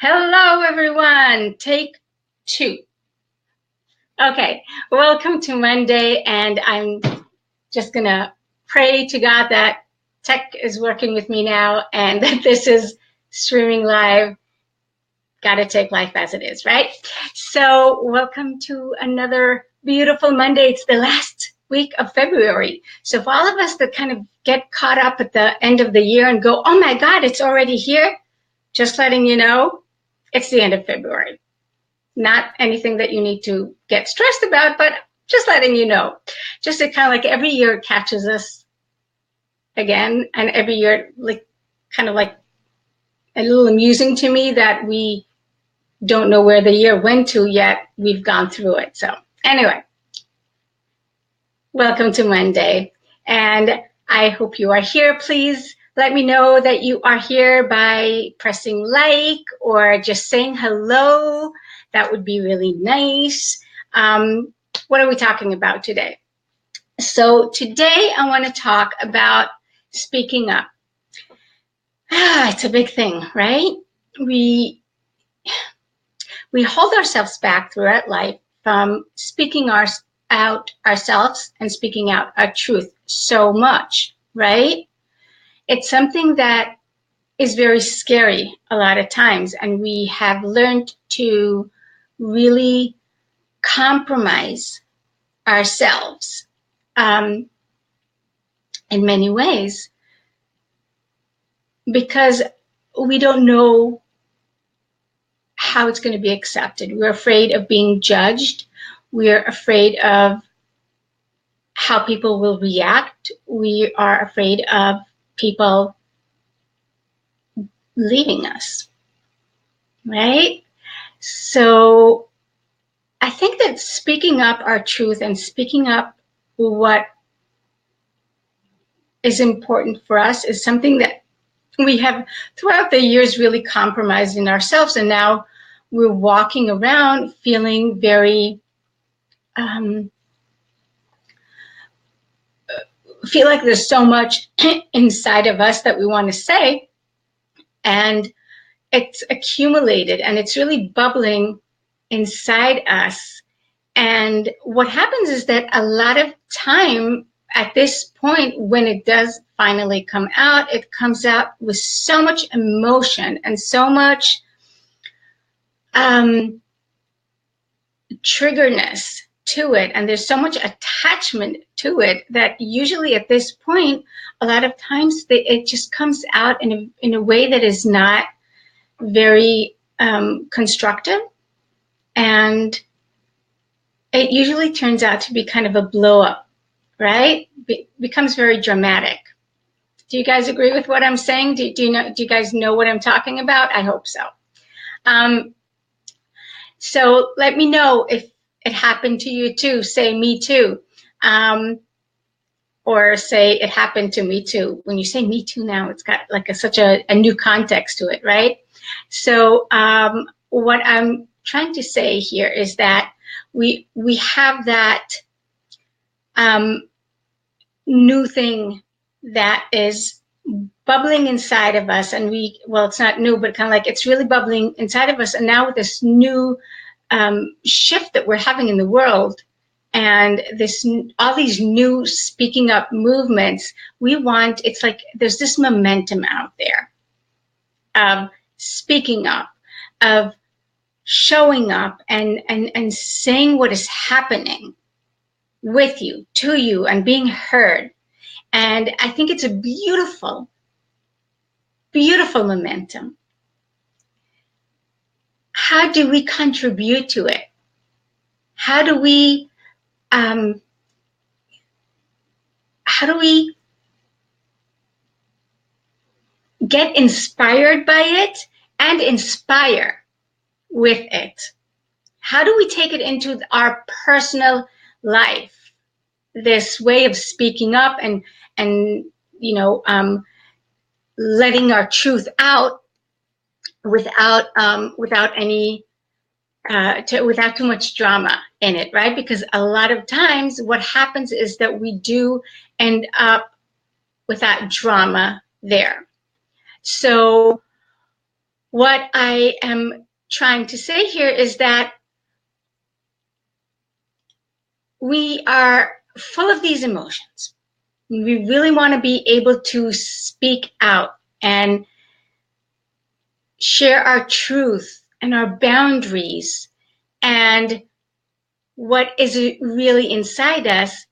Hello, everyone. Take two. Okay, welcome to Monday, and I'm just going to pray to God that tech is working with me now and that this is streaming live. Got to take life as it is, right? So, welcome to another beautiful Monday. It's the last week of February. So, for all of us that kind of get caught up at the end of the year and go, oh my God, it's already here, just letting you know, it's the end of February. Not anything that you need to get stressed about, but just letting you know. Just to kind of like every year it catches us again, and every year kind of like a little amusing to me that we don't know where the year went to yet. We've gone through it. So anyway, welcome to Monday, and I hope you are here. Please let me know that you are here by pressing like or just saying hello. That would be really nice. What are we talking about today? So today I want to talk about speaking up. It's a big thing, right? We hold ourselves back throughout life from speaking out ourselves and speaking out our truth so much, right? It's something that is very scary a lot of times, and we have learned to really compromise ourselves in many ways because we don't know how it's going to be accepted. We're afraid of being judged. We're afraid of how people will react. We are afraid of people leaving us, right? So I think that speaking up our truth and speaking up what is important for us is something that we have throughout the years really compromised in ourselves, and now we're walking around feeling very feel like there's so much inside of us that we want to say, and it's accumulated and it's really bubbling inside us. And what happens is that a lot of time at this point, when it does finally come out, it comes out with so much emotion and so much triggerness to it, and there's so much attachment to it that usually at this point, a lot of times it just comes out in a way that is not very constructive, and it usually turns out to be kind of a blow up, right? Becomes very dramatic. Do you guys agree with what I'm saying? Do you guys know what I'm talking about? I hope so. So let me know if it happened to you too. Say me too. Or say it happened to me too. When you say me too now, it's got like such a new context to it, right? So what I'm trying to say here is that we have that new thing that is bubbling inside of us, and it's not new, but kind of like it's really bubbling inside of us. And now with this new shift that we're having in the world, and all these new speaking up movements, it's like there's this momentum out there of speaking up, of showing up and saying what is happening with you, to you, and being heard. And I think it's a beautiful, beautiful momentum. How do we contribute to it? How do we get inspired by it and inspire with it? How do we take it into our personal life? This way of speaking up and letting our truth out without too much drama in it, right? Because a lot of times what happens is that we do end up with that drama there. So what I am trying to say here is that we are full of these emotions. We really want to be able to speak out and share our truth and our boundaries and what is really inside us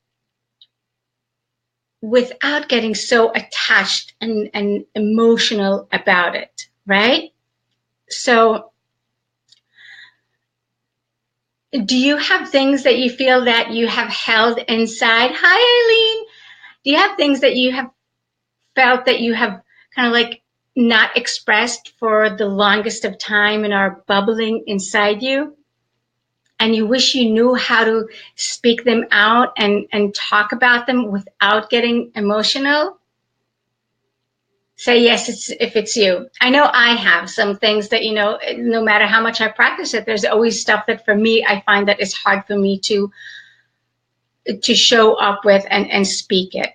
without getting so attached and emotional about it, right? So do you have things that you feel that you have held inside? Hi, Eileen. Do you have things that you have felt that you have kind of like not expressed for the longest of time and are bubbling inside you? And you wish you knew how to speak them out and talk about them without getting emotional? Say yes if it's you. I know I have some things that, no matter how much I practice it, there's always stuff that for me, I find that it's hard for me to show up with and speak it.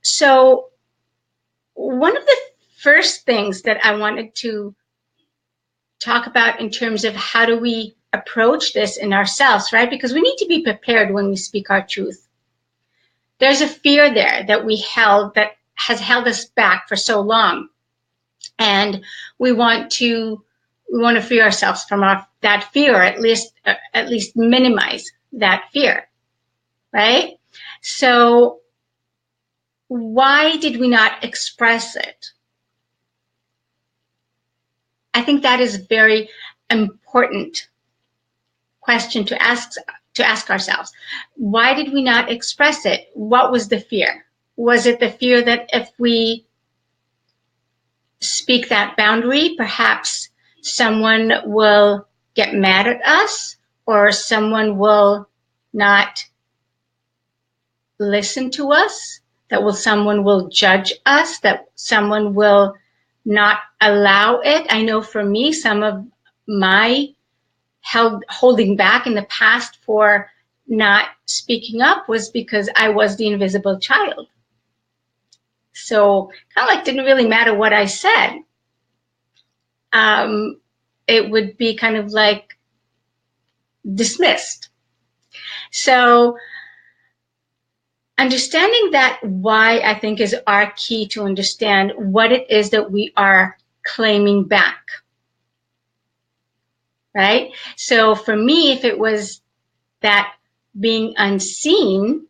So one of the first things that I wanted to talk about in terms of how do we approach this in ourselves, right? Because we need to be prepared when we speak our truth. There's a fear there that we held that has held us back for so long. And we want to free ourselves from that fear, at least minimize that fear, right? So why did we not express it? I think that is a very important question to ask ourselves. Why did we not express it? What was the fear? Was it the fear that if we speak that boundary, perhaps someone will get mad at us, or someone will not listen to us, someone will judge us, that someone will not allow it? I know for me, some of my holding back in the past for not speaking up was because I was the invisible child. So kind of like didn't really matter what I said. It would be kind of like dismissed. So understanding that why, I think, is our key to understand what it is that we are claiming back, right? So for me, if it was that being unseen,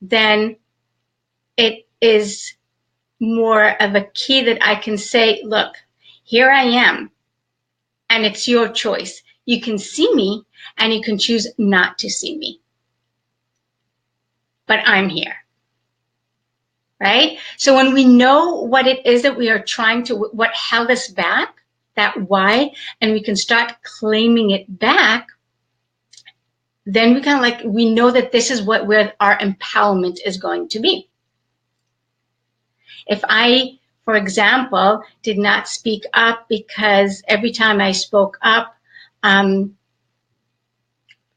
then it is more of a key that I can say, look, here I am, and it's your choice. You can see me, and you can choose not to see me. But I'm here, right? So when we know what it is that we are what held us back, that why, and we can start claiming it back, then we know that this is where our empowerment is going to be. If I, for example, did not speak up because every time I spoke up,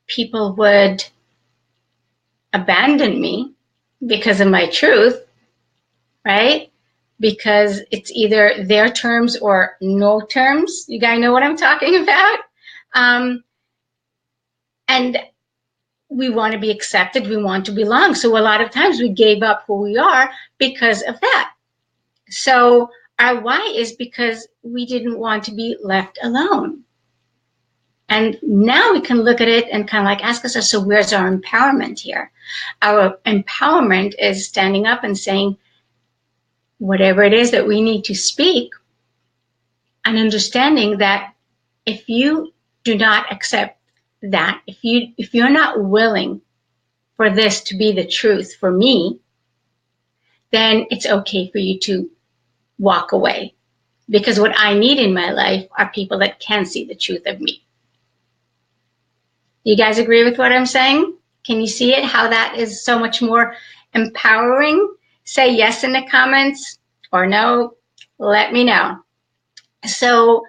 people would abandon me because of my truth, right? Because it's either their terms or no terms. You guys know what I'm talking about? And we want to be accepted. We want to belong. So a lot of times we gave up who we are because of that. So our why is because we didn't want to be left alone. And now we can look at it and kind of like ask ourselves, so where's our empowerment here? Our empowerment is standing up and saying, whatever it is that we need to speak, and understanding that if you do not accept that, if you're not willing for this to be the truth for me, then it's okay for you to walk away. Because what I need in my life are people that can see the truth of me. You guys agree with what I'm saying? Can you see it, how that is so much more empowering? Say yes in the comments or no, let me know. So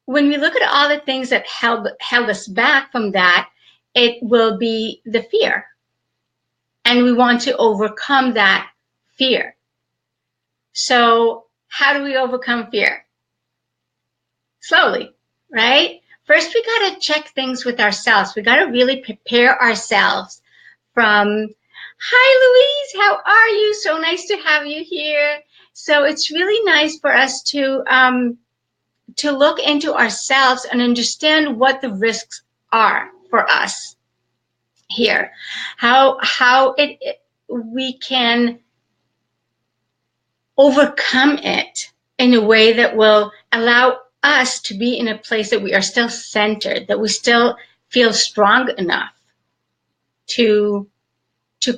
when we look at all the things that held us back from that, it will be the fear. And we want to overcome that fear. So how do we overcome fear? Slowly, right? First, we got to check things with ourselves. We got to really prepare ourselves from, hi, Louise, how are you? So nice to have you here. So it's really nice for us to look into ourselves and understand what the risks are for us here. How we can overcome it in a way that will allow us to be in a place that we are still centered, that we still feel strong enough to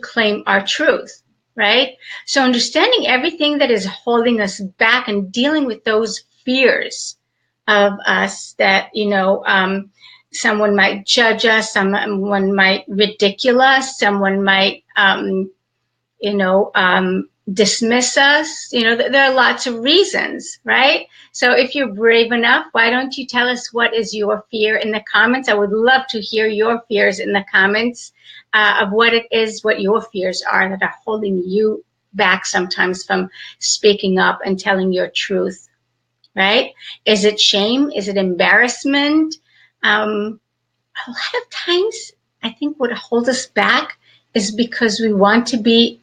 claim our truth, right? So understanding everything that is holding us back and dealing with those fears of us that, someone might judge us, someone might ridicule us, someone might, dismiss us. There are lots of reasons, right? So if you're brave enough, why don't you tell us what is your fear in the comments? I would love to hear your fears in the comments of what it is, what your fears are that are holding you back sometimes from speaking up and telling your truth, right? Is it shame? Is it embarrassment? A lot of times, I think what holds us back is because we want to be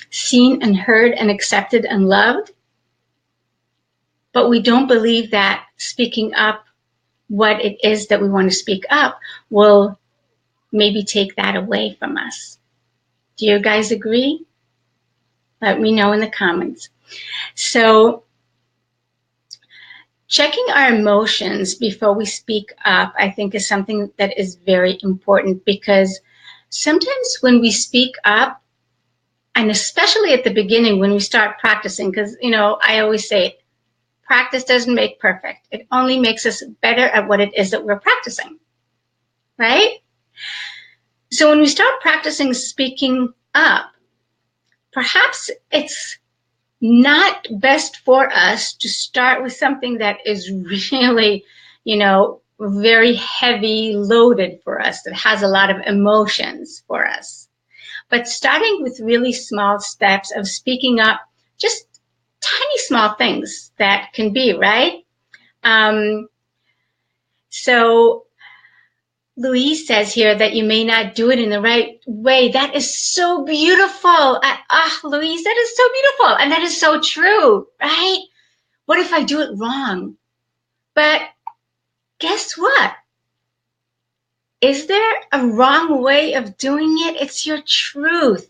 seen and heard and accepted and loved, but we don't believe that speaking up what it is that we want to speak up will maybe take that away from us. Do you guys agree? Let me know in the comments. So checking our emotions before we speak up, I think, is something that is very important, because sometimes when we speak up, and especially at the beginning when we start practicing, because, I always say, practice doesn't make perfect. It only makes us better at what it is that we're practicing, right? So when we start practicing speaking up, perhaps it's not best for us to start with something that is really, very heavy loaded for us, that has a lot of emotions for us. But starting with really small steps of speaking up, just tiny small things that can be, right? So Louise says here that you may not do it in the right way. That is so beautiful. Louise, that is so beautiful. And that is so true, right? What if I do it wrong? But guess what? Is there a wrong way of doing it? It's your truth.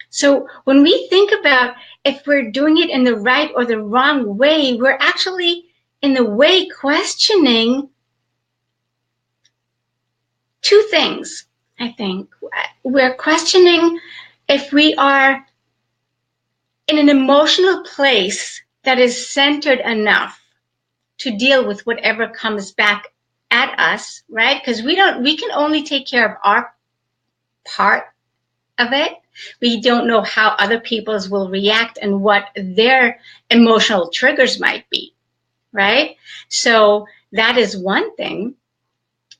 So when we think about if we're doing it in the right or the wrong way, we're actually in the way questioning two things, I think. We're questioning if we are in an emotional place that is centered enough to deal with whatever comes back at us, right? Because we can only take care of our part of it. We don't know how other people's will react and what their emotional triggers might be, right? So that is one thing.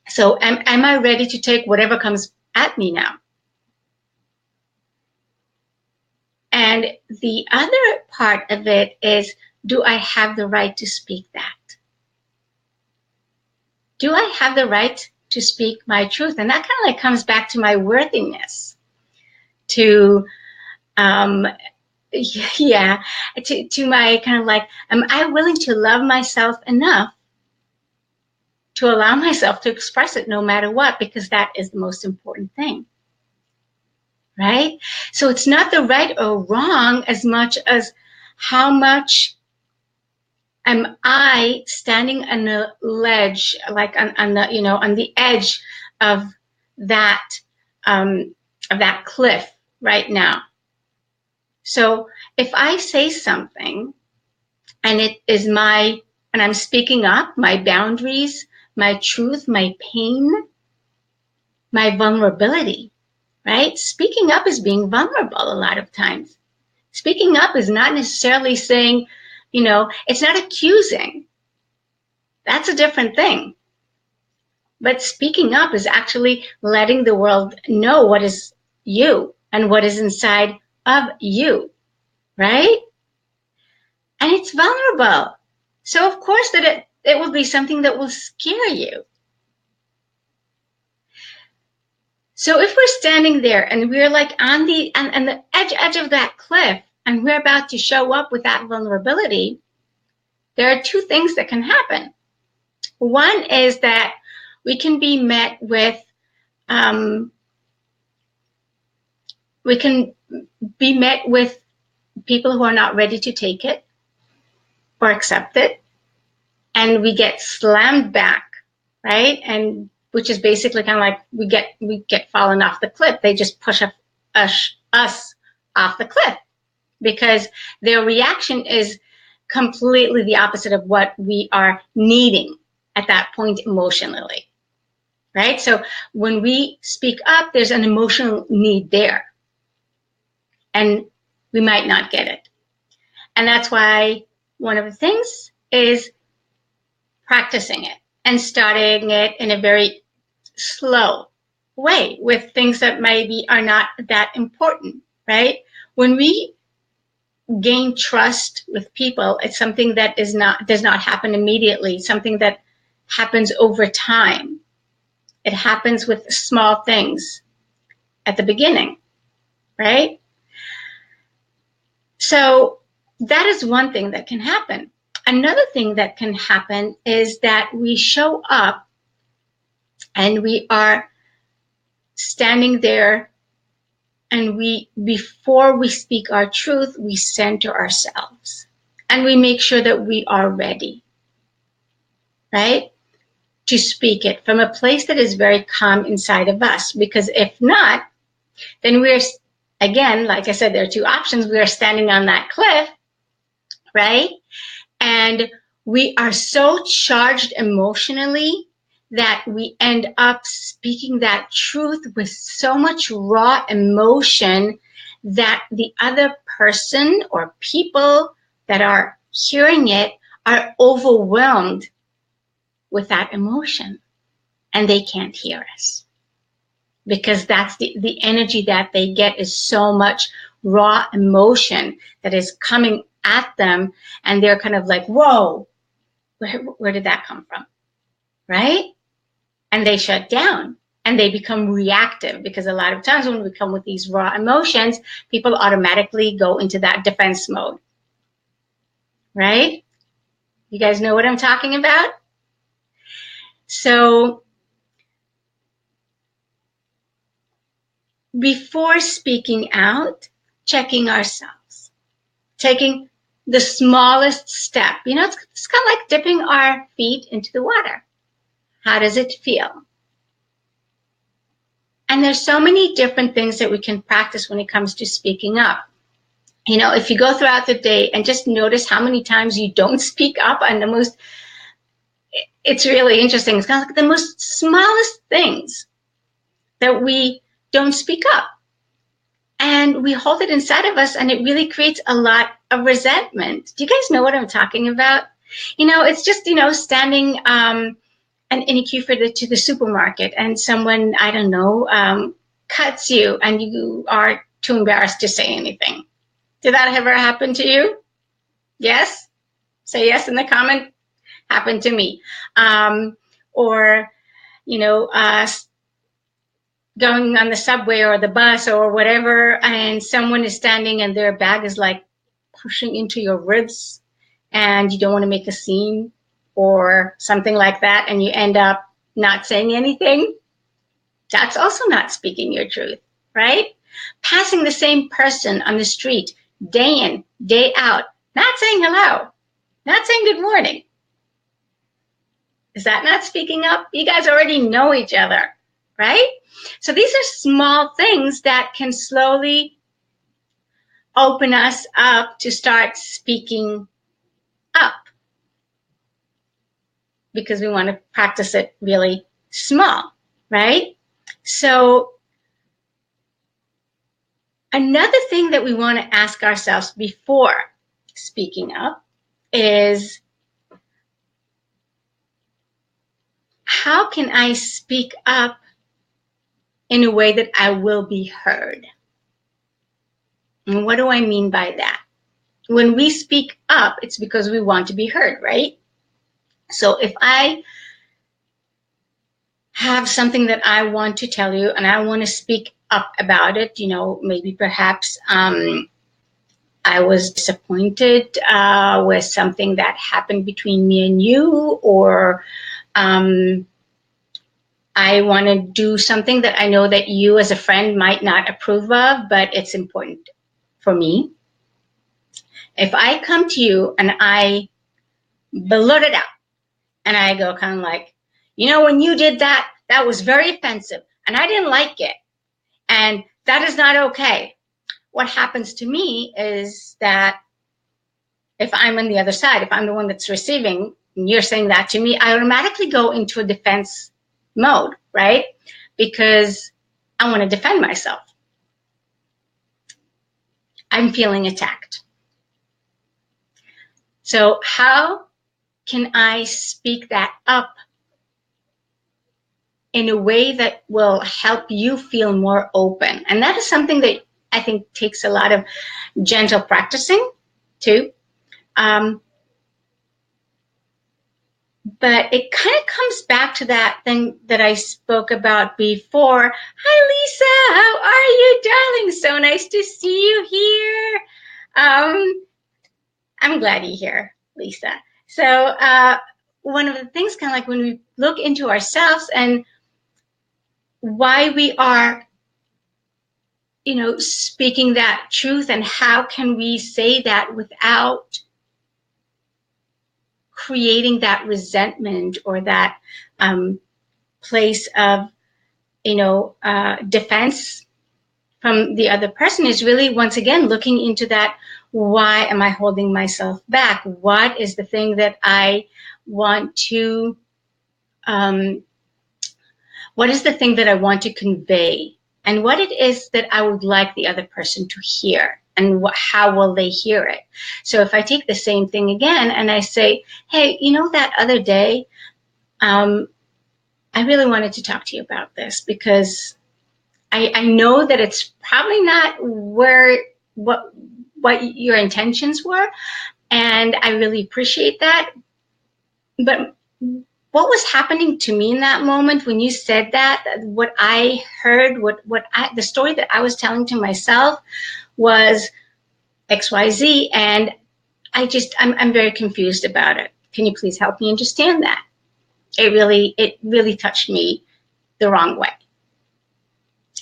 So am I ready to take whatever comes at me now? And the other part of it is, do I have the right to speak that? Do I have the right to speak my truth? And that kind of comes back to my worthiness, to my kind of am I willing to love myself enough to allow myself to express it no matter what? Because that is the most important thing, right? So it's not the right or wrong as much as how much am I standing on the ledge, like on the edge of that cliff right now. So if I say something and it is and I'm speaking up, my boundaries, my truth, my pain, my vulnerability, right? Speaking up is being vulnerable a lot of times. Speaking up is not necessarily saying, it's not accusing. That's a different thing. But speaking up is actually letting the world know what is you and what is inside of you, right? And it's vulnerable. So of course that it will be something that will scare you. So if we're standing there and we're like on the edge of that cliff and we're about to show up with that vulnerability, there are two things that can happen. One is that we can be met with people who are not ready to take it or accept it, and we get slammed back, right? And which is basically kind of like we get fallen off the cliff. They just push us off the cliff because their reaction is completely the opposite of what we are needing at that point emotionally, right? So when we speak up, there's an emotional need there, and we might not get it. And that's why one of the things is practicing it and starting it in a very slow way with things that maybe are not that important, right? When we gain trust with people, it's something that does not happen immediately, something that happens over time. It happens with small things at the beginning, right? So that is one thing that can happen. Another thing that can happen is that we show up and we are standing there, and before we speak our truth, we center ourselves and we make sure that we are ready, right? To speak it from a place that is very calm inside of us. Because if not, then we're, again, like I said, there are two options. We are standing on that cliff, right? And we are so charged emotionally that we end up speaking that truth with so much raw emotion that the other person or people that are hearing it are overwhelmed with that emotion, and they can't hear us because that's the energy that they get is so much raw emotion that is coming at them, and they're kind of like, whoa, where did that come from, right? And they shut down and they become reactive, because a lot of times when we come with these raw emotions, people automatically go into that defense mode, right? You guys know what I'm talking about? So before speaking out, checking ourselves, taking the smallest step. You know, it's kind of like dipping our feet into the water. How does it feel? And there's so many different things that we can practice when it comes to speaking up. You know, if you go throughout the day and just notice how many times you don't speak up on it's really interesting. It's kind of like the most smallest things that we don't speak up. And we hold it inside of us, and it really creates a lot of resentment. Do you guys know what I'm talking about? You know, it's just, you know, standing in a queue to the supermarket, and someone, I don't know, cuts you and you are too embarrassed to say anything. Did that ever happen to you? Yes? Say yes in the comment. Happened to me. Or, you know, going on the subway or the bus or whatever, and someone is standing and their bag is like pushing into your ribs, and you don't want to make a scene or something like that, and you end up not saying anything. That's also not speaking your truth, right? Passing the same person on the street day in, day out, not saying hello, not saying good morning. Is that not speaking up? You guys already know each other, right? So these are small things that can slowly open us up to start speaking up, because we want to practice it really small, right? So another thing that we want to ask ourselves before speaking up is, how can I speak up in a way that I will be heard? And what do I mean by that? when we speak up, it's because we want to be heard, right? So if I have something that I want to tell you and I want to speak up about it, maybe perhaps I was disappointed with something that happened between me and you, or I want to do something that I know that you as a friend might not approve of, but it's important for me. If I come to you and I blurt it out and I go kind of like, when you did that, that was very offensive and I didn't like it. And that is not okay. What happens to me is that if I'm on the other side, if I'm the one that's receiving, and you're saying that to me, I automatically go into a defense mode, right? Because I want to defend myself. I'm feeling attacked. So how can I speak that up in a way that will help you feel more open? And that is something that I think takes a lot of gentle practicing too. But it kind of comes back to that thing that I spoke about before. Hi, Lisa. How are you, darling? So nice to see you here. I'm glad you're here, Lisa. So one of the things, kind of like when we look into ourselves and why we are, speaking that truth, and how can we say that without creating that resentment or that place of, defense from the other person, is really, once again, looking into that. Why am I holding myself back? What is the thing that I want to, what is the thing that I want to convey? And what it is that I would like the other person to hear, and how will they hear it? So if I take the same thing again and I say, hey, that other day, I really wanted to talk to you about this because I know that it's probably not what your intentions were, and I really appreciate that. But what was happening to me in that moment when you said that, what I heard, the story that I was telling to myself was XYZ, and I'm very confused about it. Can you please help me understand that? It really touched me the wrong way.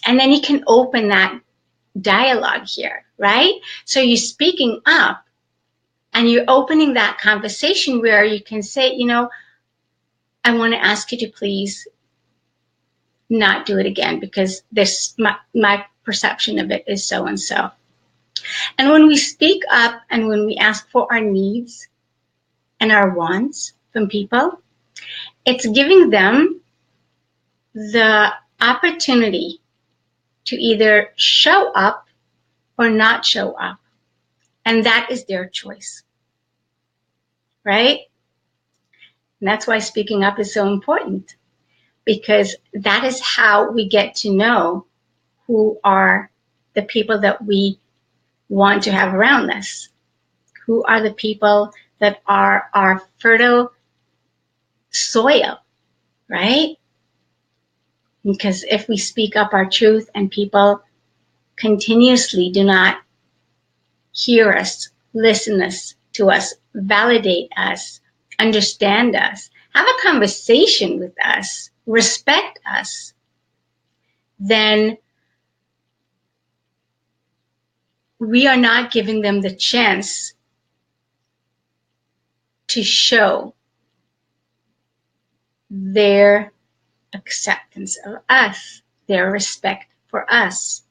And then you can open that dialogue here, right? So you're speaking up and you're opening that conversation where you can say, I want to ask you to please not do it again, because my perception of it is so and so. And when we speak up and when we ask for our needs and our wants from people, it's giving them the opportunity to either show up or not show up. And that is their choice, right? And that's why speaking up is so important, because that is how we get to know who are the people that we want to have around us, who are the people that are our fertile soil, right? Because if we speak up our truth and people continuously do not hear us, listen to us, validate us, understand us, have a conversation with us, respect us, then we are not giving them the chance to show their acceptance of us, their respect for us.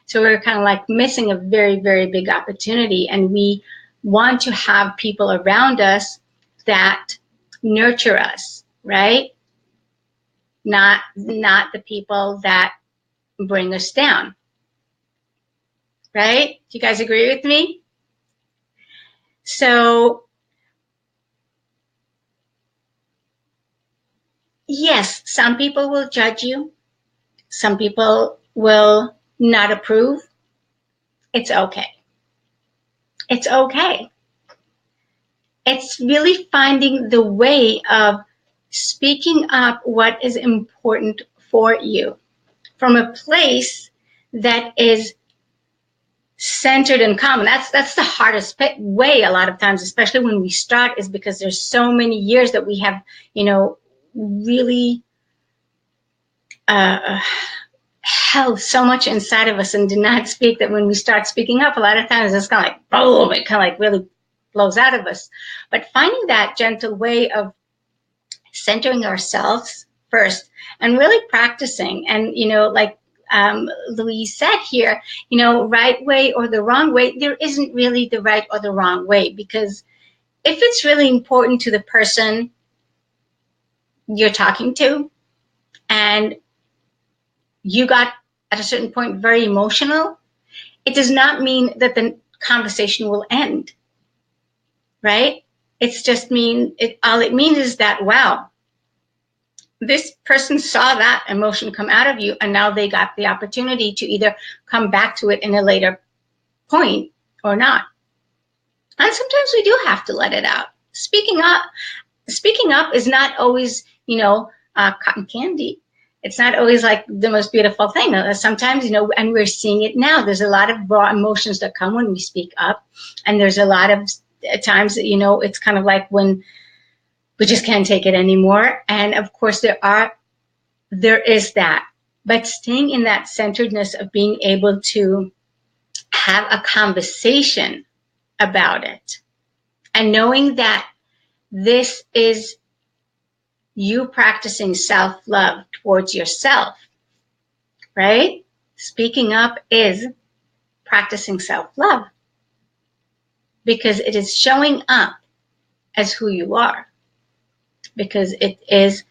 So we're kind of like missing a very, very big opportunity, and we want to have people around us that nurture us, right? Not the people that bring us down, right? Do you guys agree with me? So yes, some people will judge you. Some people will not approve. It's okay. It's okay. It's really finding the way of speaking up what is important for you from a place that is centered and calm. That's the hardest way a lot of times, especially when we start, is because there's so many years that we have, really held so much inside of us and did not speak, that when we start speaking up, a lot of times it's kind of like boom, it kind of like really blows out of us. But finding that gentle way of centering ourselves first and really practicing, and like Louise said here, right way or the wrong way, there isn't really the right or the wrong way, because if it's really important to the person you're talking to and you got at a certain point very emotional, it does not mean that the conversation will end, right? It's just all it means is that, wow, this person saw that emotion come out of you, and now they got the opportunity to either come back to it in a later point or not. And sometimes we do have to let it out. Speaking up is not always, cotton candy. It's not always like the most beautiful thing. Sometimes, and we're seeing it now, there's a lot of raw emotions that come when we speak up. And there's a lot of times that, it's kind of like when we just can't take it anymore. And of course there is that, but staying in that centeredness of being able to have a conversation about it and knowing that this is you practicing self-love towards yourself, right? Speaking up is practicing self-love because it is showing up as who you are, because it is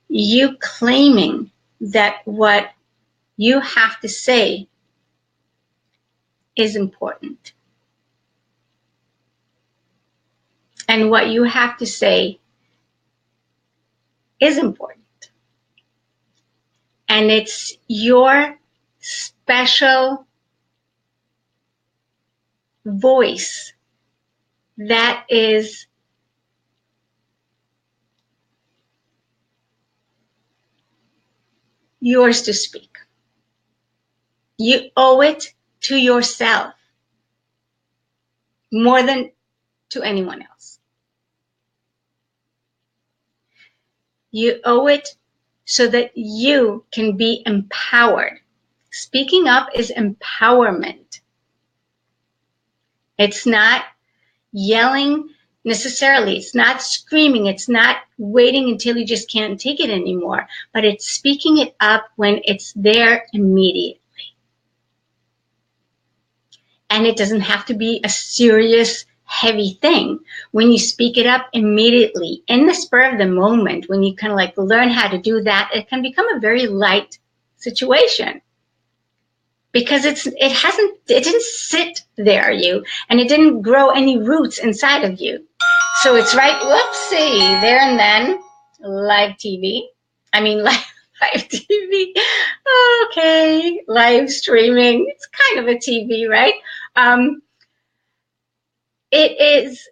you claiming that what you have to say is important. And what you have to say is important. And it's your special voice that is yours to speak. You owe it to yourself more than to anyone else. You owe it so that you can be empowered. Speaking up is empowerment. It's not yelling necessarily. It's not screaming. It's not waiting until you just can't take it anymore. But it's speaking it up when it's there immediately. And it doesn't have to be a serious, heavy thing. When you speak it up immediately, in the spur of the moment, when you kind of like learn how to do that, it can become a very light situation. Because it didn't sit there, and it didn't grow any roots inside of you. So it's right, whoopsie, there and then, live TV. Live TV. Okay, live streaming. It's kind of a TV, right? It is,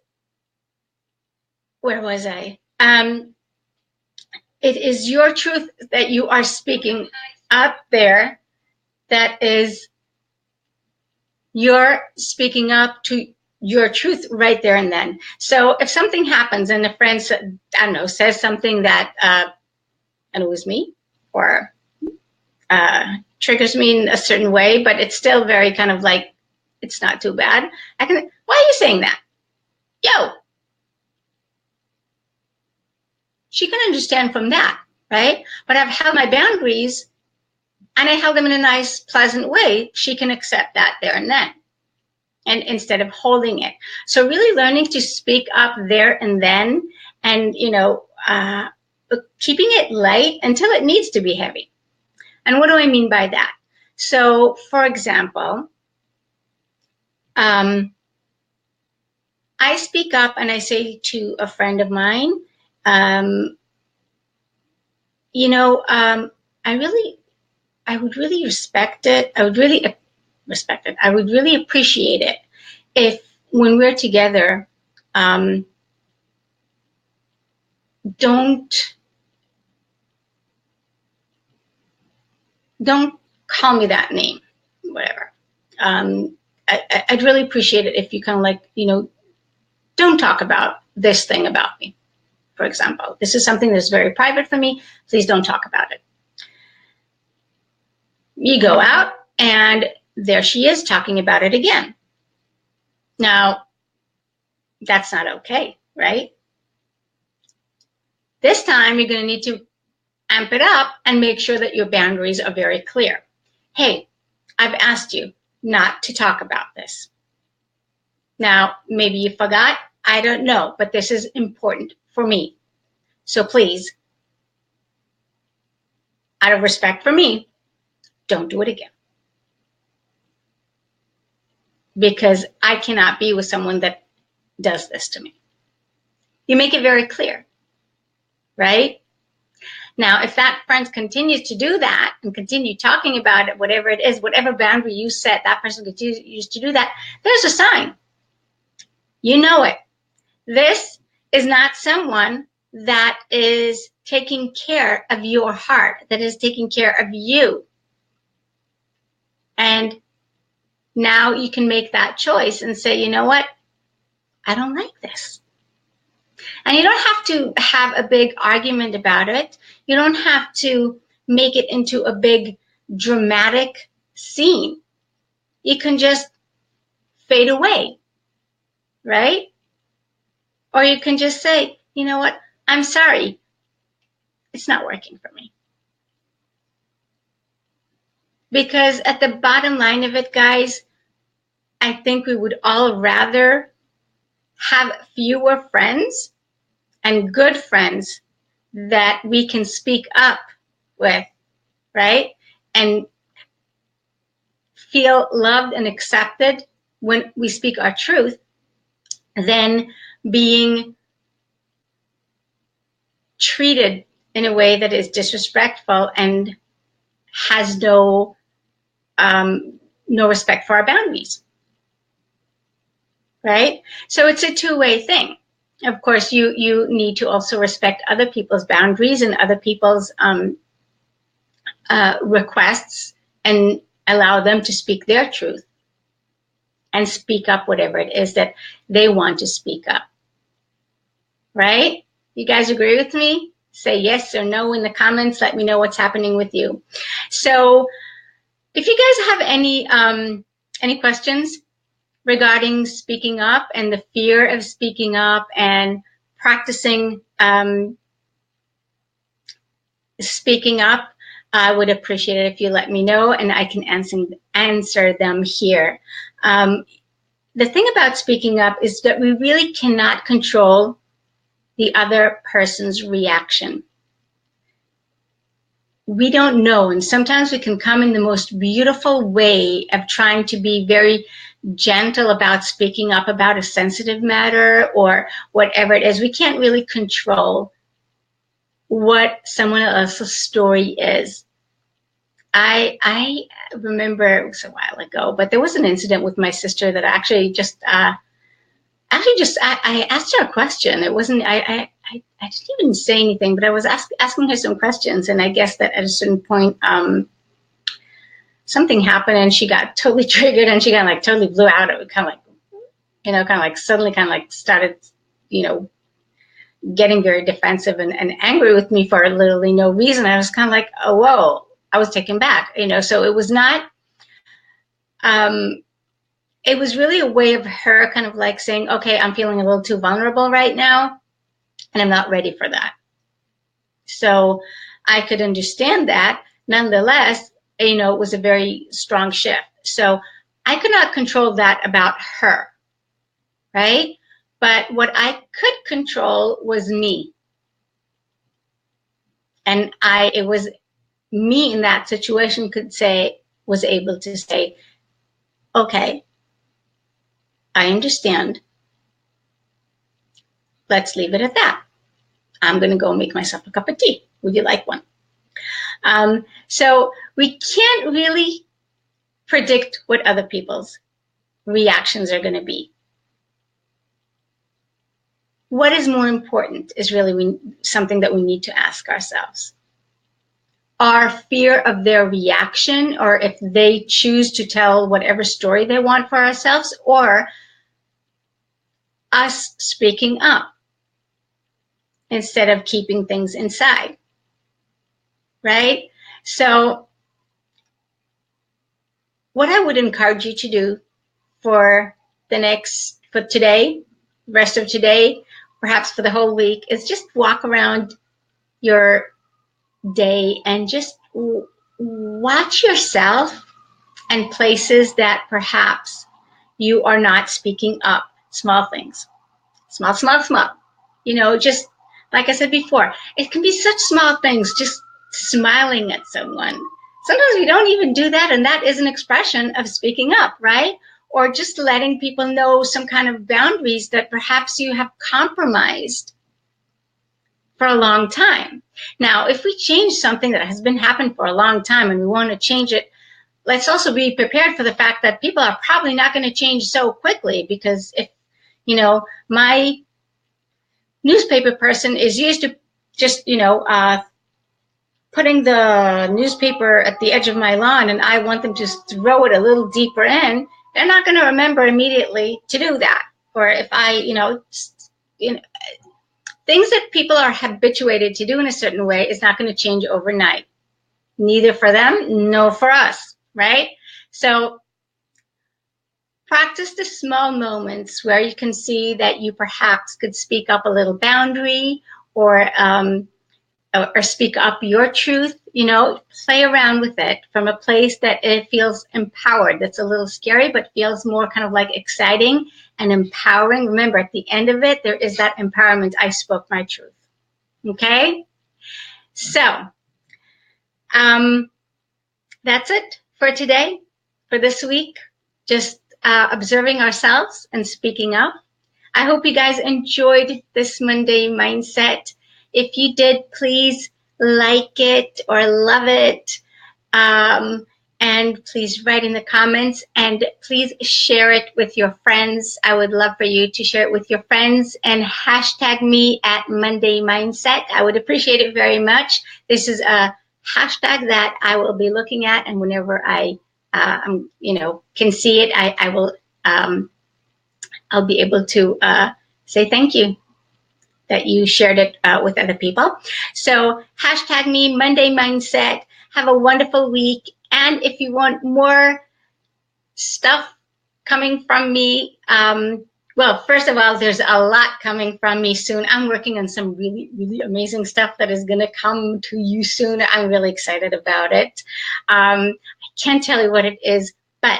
where was I? It is your truth that you are speaking up there. That is, you're speaking up to your truth right there and then. So if something happens and a friend, says something that, annoys me or triggers me in a certain way, but it's still very kind of like, it's not too bad. Why are you saying that? Yo. She can understand from that, right? But I've held my boundaries, and I held them in a nice, pleasant way. She can accept that there and then, and instead of holding it. So really learning to speak up there and then, and keeping it light until it needs to be heavy. And what do I mean by that? So, for example, I speak up and I say to a friend of mine, I would really respect it. I would really appreciate it if when we're together, don't call me that name, whatever. I'd really appreciate it if you kind of like, don't talk about this thing about me, for example. This is something that's very private for me. Please don't talk about it. You go out and there she is talking about it again. Now, that's not okay, right? This time you're going to need to amp it up and make sure that your boundaries are very clear. Hey, I've asked you not to talk about this. Now, maybe you forgot. I don't know, but this is important for me. So please, out of respect for me, don't do it again. Because I cannot be with someone that does this to me. You make it very clear, right? Now, if that friend continues to do that and continue talking about it, whatever it is, whatever boundary you set, that person continues to do that, there's a sign. You know it. This is not someone that is taking care of your heart, that is taking care of you. And now you can make that choice and say, you know what? I don't like this. And you don't have to have a big argument about it. You don't have to make it into a big dramatic scene. You can just fade away, right? Or you can just say, you know what? I'm sorry. It's not working for me. Because at the bottom line of it, guys, I think we would all rather have fewer friends and good friends that we can speak up with, right? And feel loved and accepted when we speak our truth, than being treated in a way that is disrespectful and has no respect for our boundaries, right? So it's a two-way thing. Of course, you need to also respect other people's boundaries and other people's requests, and allow them to speak their truth and speak up whatever it is that they want to speak up, right? You guys agree with me? Say yes or no in the comments. Let me know what's happening with you. So if you guys have any questions regarding speaking up and the fear of speaking up and practicing speaking up, I would appreciate it if you let me know and I can answer them here. The thing about speaking up is that we really cannot control the other person's reaction. We don't know, and sometimes we can come in the most beautiful way of trying to be very gentle about speaking up about a sensitive matter or whatever it is. We can't really control what someone else's story is. I remember, it was a while ago, but there was an incident with my sister that I asked her a question. It wasn't, I didn't even say anything, but I was asking her some questions, and I guess that at a certain point, something happened and she got totally triggered and she got like totally blew out. It kind of like, suddenly started, getting very defensive and angry with me for literally no reason. I was kind of like, oh, whoa, I was taken back, so it was not, it was really a way of her kind of like saying, okay, I'm feeling a little too vulnerable right now and I'm not ready for that. So I could understand that. Nonetheless, it was a very strong shift. So I could not control that about her, right? But what I could control was me. And it was me in that situation was able to say, okay, I understand. Let's leave it at that. I'm going to go make myself a cup of tea. Would you like one? So we can't really predict what other people's reactions are going to be. What is more important is really something that we need to ask ourselves. Our fear of their reaction, or if they choose to tell whatever story they want for ourselves, or us speaking up instead of keeping things inside, right? So what I would encourage you to do for today, rest of today, perhaps for the whole week, is just walk around your day and just watch yourself and places that perhaps you are not speaking up. Small things, small. You know, just like I said before, it can be such small things, just smiling at someone. Sometimes we don't even do that, and that is an expression of speaking up, right? Or just letting people know some kind of boundaries that perhaps you have compromised for a long time. Now, if we change something that has been happening for a long time and we want to change it, let's also be prepared for the fact that people are probably not going to change so quickly, because if, you know, my newspaper person is used to just, putting the newspaper at the edge of my lawn and I want them to throw it a little deeper in, they're not going to remember immediately to do that. Or if I, things that people are habituated to do in a certain way is not going to change overnight. Neither for them, nor for us, right? So practice the small moments where you can see that you perhaps could speak up a little boundary, or speak up your truth. Play around with it from a place that it feels empowered. That's a little scary, but feels more kind of like exciting and empowering. Remember, at the end of it, there is that empowerment. I spoke my truth. Okay? So, that's it for today, for this week. Just observing ourselves and speaking up. I hope you guys enjoyed this Monday Mindset. If you did, please like it or love it. And please write in the comments, and please share it with your friends. I would love for you to share it with your friends and hashtag me at Monday Mindset. I would appreciate it very much. This is a hashtag that I will be looking at, and whenever I can see it, I will I'll be able to say thank you that you shared it with other people. So hashtag me, Monday Mindset. Have a wonderful week. And if you want more stuff coming from me, well, first of all, there's a lot coming from me soon. I'm working on some really, really amazing stuff that is going to come to you soon. I'm really excited about it. I can't tell you what it is, but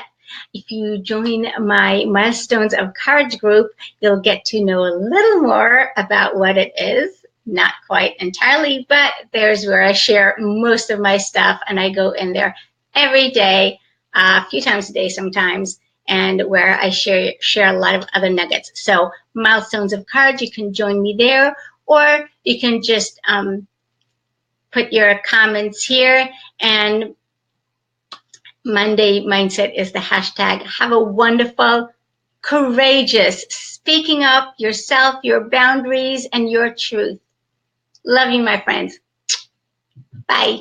if you join my Milestones of Courage group, you'll get to know a little more about what it is. Not quite entirely, but there's where I share most of my stuff, and I go in there every day, a few times a day sometimes, and where I share a lot of other nuggets. So Milestones of Courage, you can join me there, or you can just put your comments here, and Monday Mindset is the hashtag. Have a wonderful, courageous, speaking up yourself, your boundaries, and your truth. Love you, my friends. Bye.